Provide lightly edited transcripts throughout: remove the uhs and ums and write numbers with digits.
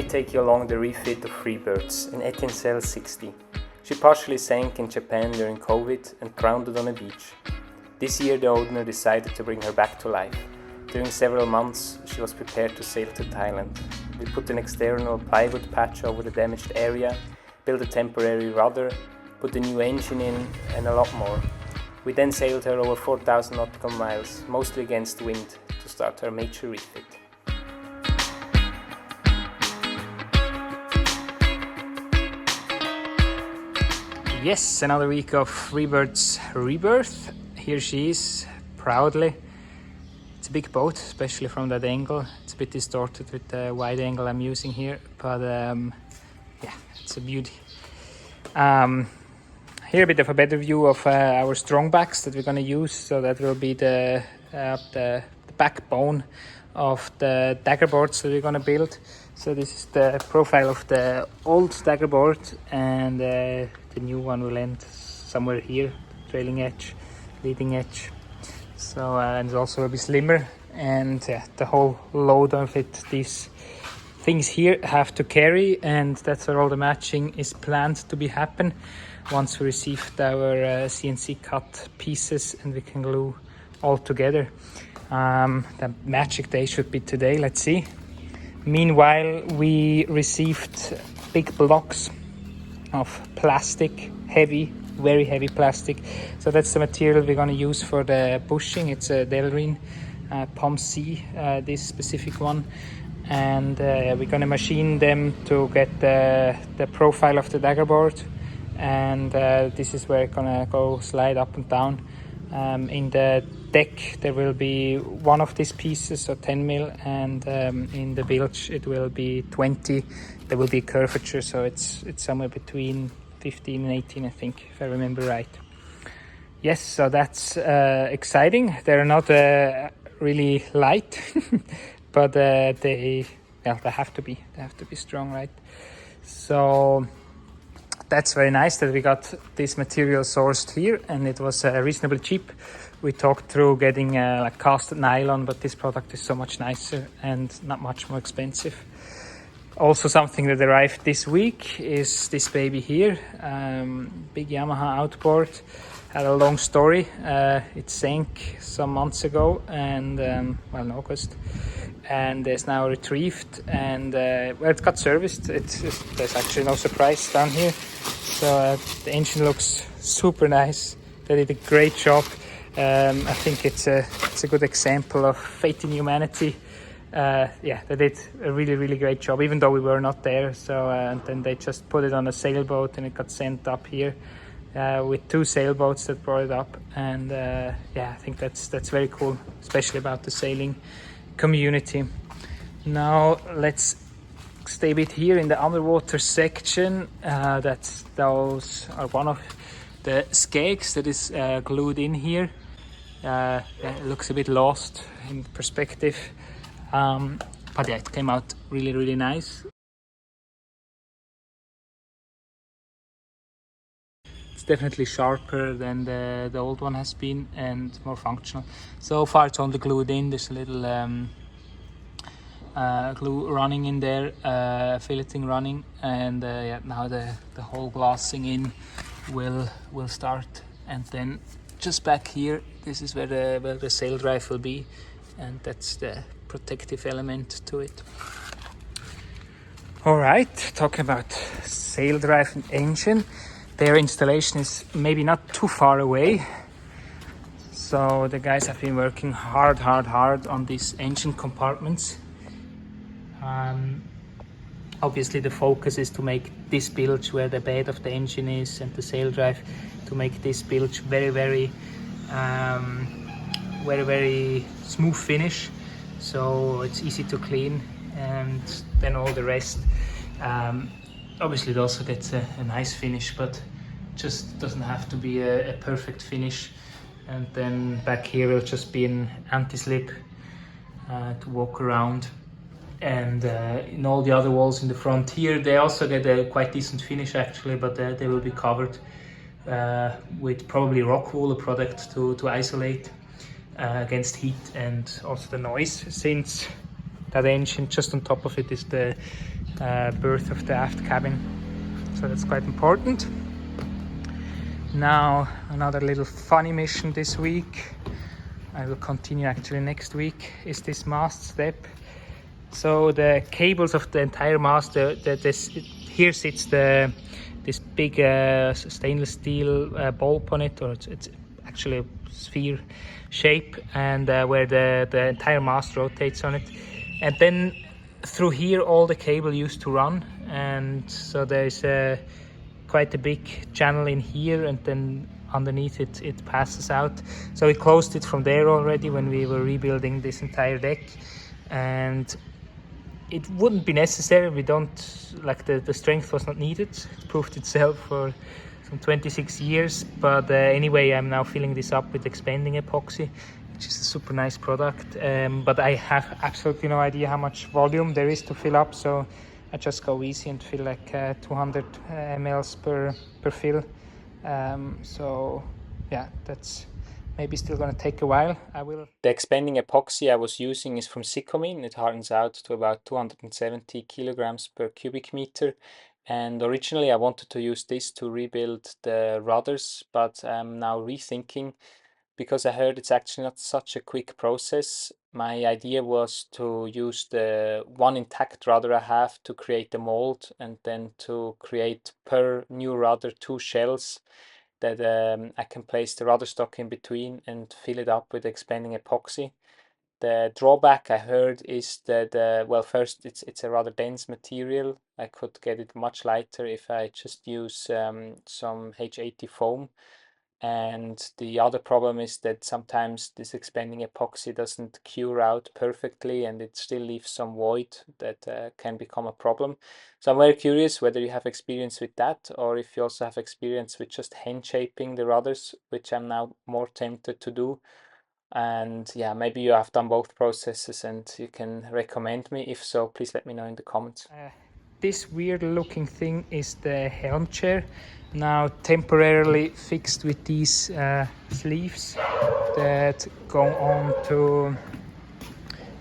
take you along the refit of Freebirds, an Etincelle 60. She partially sank in Japan during COVID and grounded on a beach. This year the owner decided to bring her back to life. During several months she was prepared to sail to Thailand. We put an external plywood patch over the damaged area, built a temporary rudder, put a new engine in and a lot more. We then sailed her over 4,000 nautical miles, mostly against wind, to start her major refit. Yes, another week of Freebirds Rebirth. Here she is, proudly. It's a big boat, especially from that angle. It's a bit distorted with the wide angle I'm using here, but yeah, it's a beauty. Here a bit of a better view of our strong backs that we're going to use. So that will be the backbone of the Dagger boards that we're going to build. So this is the profile of the old Dagger board, and the new one will end somewhere here, trailing edge, leading edge. So and it's also a bit slimmer, and the whole load of it, these things here have to carry, and that's where all the matching is planned to be happen once we received our CNC cut pieces and we can glue all together. The magic day should be today, let's see. Meanwhile, we received big blocks of plastic, very heavy plastic. So that's the material we're going to use for the bushing. It's a Delrin Pom C, this specific one. And we're going to machine them to get the profile of the Dagger board. And this is where it's going to go slide up and down. In the deck there will be one of these pieces, so 10 mil, and in the bilge it will be 20. There will be a curvature, so it's somewhere between 15 and 18, I think, if I remember right. Yes, so that's exciting. They're not really light, but they have to be. They have to be strong, right? So that's very nice that we got this material sourced here, and it was reasonably cheap. We talked through getting like cast nylon, but this product is so much nicer and not much more expensive. Also, something that arrived this week is this baby here, big Yamaha Outboard. Had a long story. It sank some months ago, and well, in August, and it's now retrieved, and well, it got serviced. There's actually no surprise down here. So the engine looks super nice. They did a great job. I think it's a good example of faith in humanity. Yeah, they did a really great job, even though we were not there. So and then they just put it on a sailboat, and it got sent up here with 2 sailboats that brought it up. And yeah, I think that's very cool, especially about the sailing community. Now let's stay a bit here in the underwater section. Those are one of the skegs that is glued in here. Yeah, it looks a bit lost in perspective, but yeah, it came out really nice. It's definitely sharper than the old one has been, and more functional. So far it's only glued in. There's a little glue running in there, filleting running, and yeah, now the whole glassing in will start. And then just back here, this is where the sail drive will be, and that's the protective element to it. All right, talking about sail drive and engine, their installation is maybe not too far away. So the guys have been working hard on these engine compartments. Obviously the focus is to make this bilge where the bed of the engine is and the sail drive, to make this bilge very smooth finish, so it's easy to clean, and then all the rest. Obviously it also gets a nice finish, but just doesn't have to be a perfect finish. And then back here will just be an anti-slip to walk around. And in all the other walls in the front here, they also get a quite decent finish actually, but they will be covered with probably rock wool, a product to isolate against heat and also the noise, since that engine. Just on top of it is the berth of the aft cabin, so that's quite important. Now another little funny mission this week, I will continue actually next week, is this mast step. So the cables of the entire mast, here sits this big stainless steel bulb on it, or it's actually a sphere shape, and where the entire mast rotates on it. And then through here all the cable used to run, and so there's quite a big channel in here, and then underneath it passes out. So we closed it from there already when we were rebuilding this entire deck, and it wouldn't be necessary. We don't, like, the strength was not needed. It proved itself for some 26 years. But anyway, I'm now filling this up with expanding epoxy, which is a super nice product. But I have absolutely no idea how much volume there is to fill up. So I just go easy and fill like 200 mLs per fill. So yeah, that's maybe still going to take a while. The expanding epoxy I was using is from Sycomin. It hardens out to about 270 kilograms per cubic meter. And originally I wanted to use this to rebuild the rudders, but I'm now rethinking, because I heard it's actually not such a quick process. My idea was to use the one intact rudder I have to create the mold, and then to create per new rudder 2 shells that I can place the rudder stock in between and fill it up with expanding epoxy. The drawback I heard is that, well, first it's a rather dense material. I could get it much lighter if I just use some H80 foam. And the other problem is that sometimes this expanding epoxy doesn't cure out perfectly, and it still leaves some void that can become a problem. So I'm very curious whether you have experience with that, or if you also have experience with just hand shaping the rudders, which I'm now more tempted to do. And yeah, maybe you have done both processes and you can recommend me. If so, please let me know in the comments. This weird looking thing is the Helm chair, now temporarily fixed with these sleeves that go on to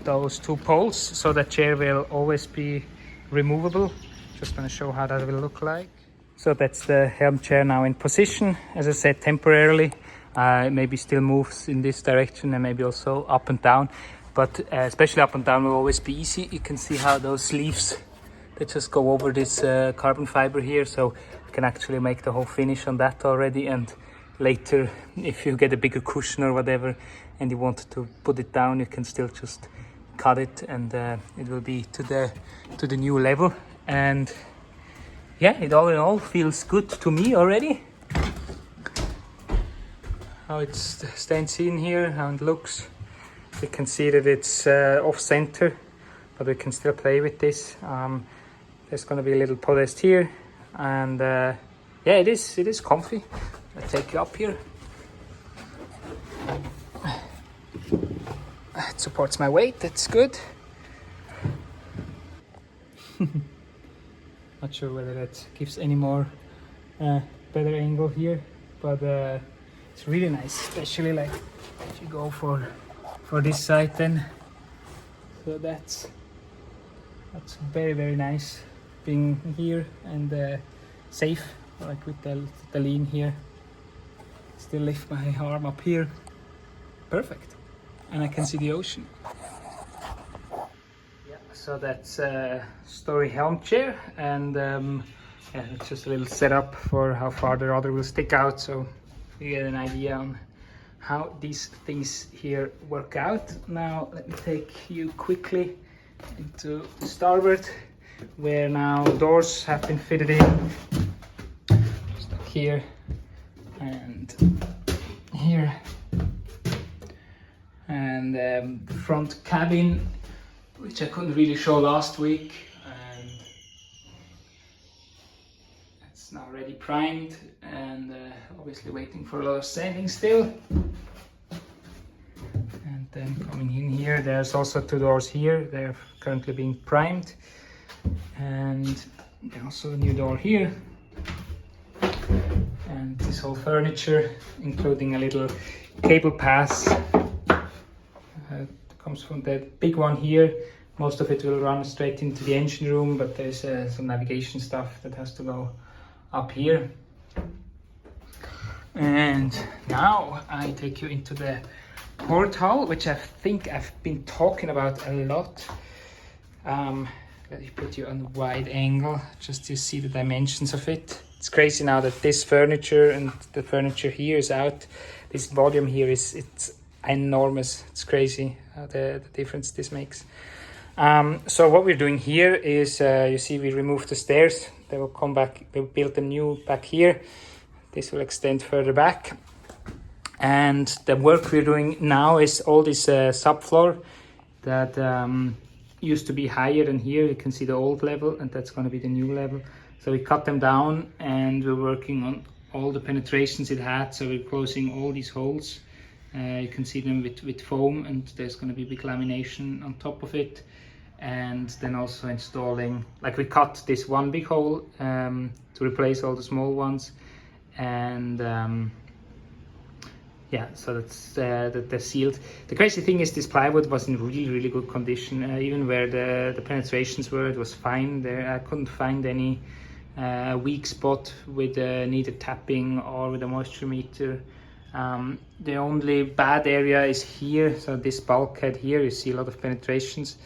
those 2 poles, so the chair will always be removable. Just going to show how that will look like. So that's the Helm chair now in position, as I said, temporarily. Maybe still moves in this direction and maybe also up and down, but especially up and down will always be easy. You can see how those sleeves, they just go over this carbon fiber here, so you can actually make the whole finish on that already. And later, if you get a bigger cushion or whatever and you want to put it down, you can still just cut it, and it will be to the new level. And yeah, it all in all feels good to me already. How it stands in here, how it looks. You can see that it's off center, but we can still play with this. There's going to be a little podest here, and yeah, it is comfy. I'll take you up here. It supports my weight, that's good. Not sure whether that gives any more better angle here, but it's really nice, especially like if you go for this side then. So that's very, very nice being here, and safe, like with the lean here. Still lift my arm up here. Perfect. And I can see the ocean. Yeah, so that's Story Helm chair, and yeah, it's just a little setup for how far the rudder will stick out, so you get an idea on how these things here work out. Now let me take you quickly into the starboard, where now doors have been fitted in, just like here and here, and the front cabin, which I couldn't really show last week, and it's now already primed, and obviously waiting for a lot of sanding still. And then coming in here, there's also 2 doors here. They're currently being primed, and also a new door here. And this whole furniture, including a little cable pass, comes from the big one here, Most of it will run straight into the engine room, but there's some navigation stuff that has to go up here. And now I take you into the porthole, which I think I've been talking about a lot. Let me put you on wide angle just to see the dimensions of it. It's crazy now that this furniture and the furniture here is out. This volume here it's enormous. It's crazy the difference this makes. So what we're doing here is, you see we removed the stairs. They will come back, we'll build a new back here. This will extend further back. And the work we're doing now is all this subfloor that used to be higher than here. You can see the old level, and that's going to be the new level. So we cut them down, and we're working on all the penetrations it had. So we're closing all these holes. You can see them with foam, and there's going to be big lamination on top of it. And then also installing, like we cut this one big hole to replace all the small ones. And yeah, so that's that they're sealed. The crazy thing is this plywood was in really good condition. Even where the penetrations were, it was fine. There I couldn't find any weak spot with neither tapping or with a moisture meter. The only bad area is here. So this bulkhead here, you see a lot of penetrations.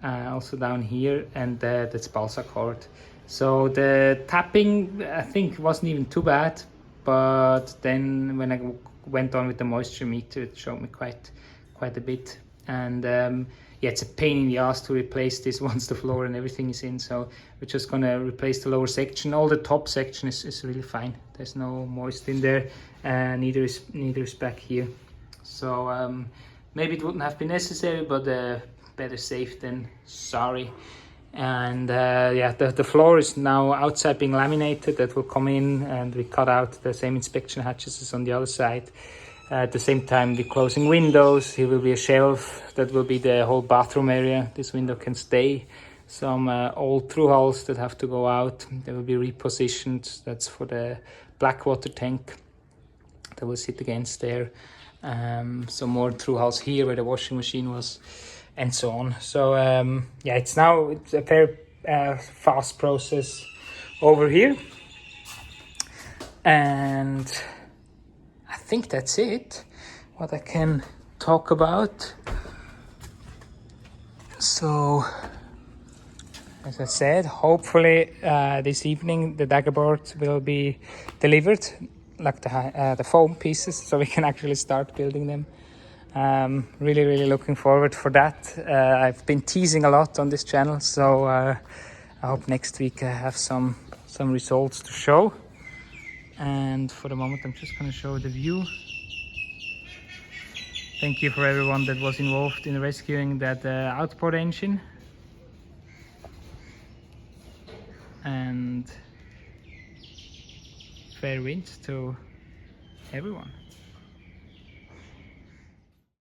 Also down here, and that's balsa cord. So the tapping I think wasn't even too bad, but then when I went on with the moisture meter, it showed me quite a bit. And yeah, it's a pain in the ass to replace this once the floor and everything is in. So we're just gonna replace the lower section. All the top section is really fine. There's no moist in there, neither is back here. So maybe it wouldn't have been necessary, but better safe than sorry. And yeah, the floor is now outside being laminated. That will come in, and we cut out the same inspection hatches as on the other side. At the same time, we're closing windows. Here will be a shelf. That will be the whole bathroom area. This window can stay. Some old through hulls that have to go out. They will be repositioned. That's for the black water tank that will sit against there. Some more through hulls here where the washing machine was, and so on. So yeah, it's a very fast process over here. And I think that's it, what I can talk about. So, as I said, hopefully this evening the Dagger board will be delivered, like the foam pieces, so we can actually start building them. Really looking forward for that. I've been teasing a lot on this channel, so I hope next week I have some results to show. And for the moment I'm just going to show the view. Thank you for everyone that was involved in rescuing that outboard engine. And fair winds to everyone.